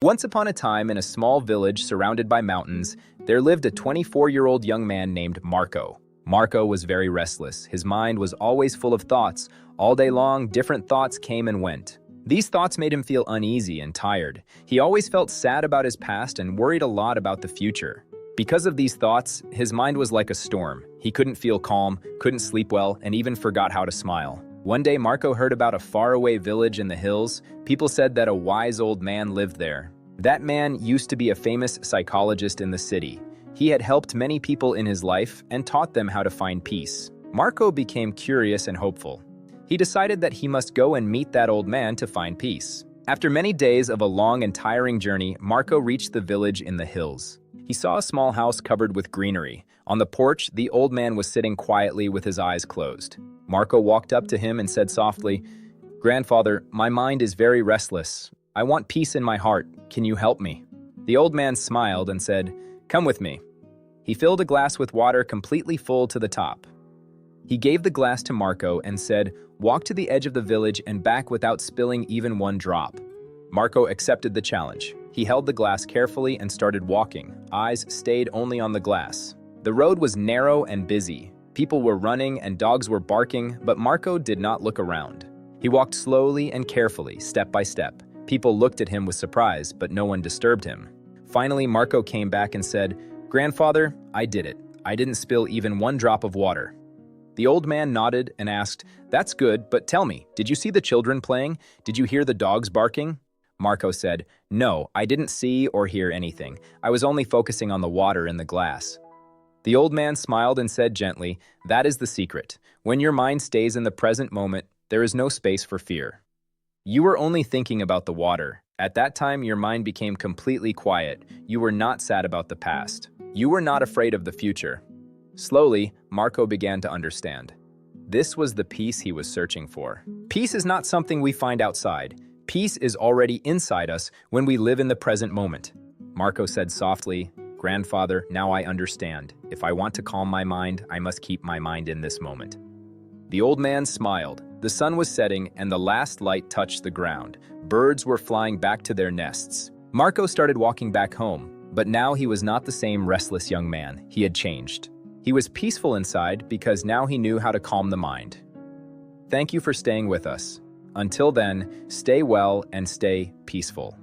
Once upon a time, in a small village surrounded by mountains, there lived a 24-year-old young man named Marco. Marco was very restless. His mind was always full of thoughts. All day long, different thoughts came and went. These thoughts made him feel uneasy and tired. He always felt sad about his past and worried a lot about the future. Because of these thoughts, his mind was like a storm. He couldn't feel calm, couldn't sleep well, and even forgot how to smile. One day, Marco heard about a faraway village in the hills. People said that a wise old man lived there. That man used to be a famous psychologist in the city. He had helped many people in his life and taught them how to find peace. Marco became curious and hopeful. He decided that he must go and meet that old man to find peace. After many days of a long and tiring journey, Marco reached the village in the hills. He saw a small house covered with greenery. On the porch, the old man was sitting quietly with his eyes closed. Marco walked up to him and said softly, "Grandfather, my mind is very restless. I want peace in my heart. Can you help me?" The old man smiled and said, "Come with me." He filled a glass with water completely full to the top. He gave the glass to Marco and said, "Walk to the edge of the village and back without spilling even one drop." Marco accepted the challenge. He held the glass carefully and started walking. Eyes stayed only on the glass. The road was narrow and busy. People were running and dogs were barking, but Marco did not look around. He walked slowly and carefully, step by step. People looked at him with surprise, but no one disturbed him. Finally, Marco came back and said, "Grandfather, I did it. I didn't spill even one drop of water." The old man nodded and asked, "That's good, but tell me, did you see the children playing? Did you hear the dogs barking?" Marco said, "No, I didn't see or hear anything. I was only focusing on the water in the glass." The old man smiled and said gently, "That is the secret. When your mind stays in the present moment, there is no space for fear. You were only thinking about the water. At that time, your mind became completely quiet. You were not sad about the past. You were not afraid of the future." Slowly, Marco began to understand. This was the peace he was searching for. Peace is not something we find outside. Peace is already inside us when we live in the present moment. Marco said softly, "Grandfather, now I understand. If I want to calm my mind, I must keep my mind in this moment." The old man smiled. The sun was setting and the last light touched the ground. Birds were flying back to their nests. Marco started walking back home, but now he was not the same restless young man. He had changed. He was peaceful inside because now he knew how to calm the mind. Thank you for staying with us. Until then, stay well and stay peaceful.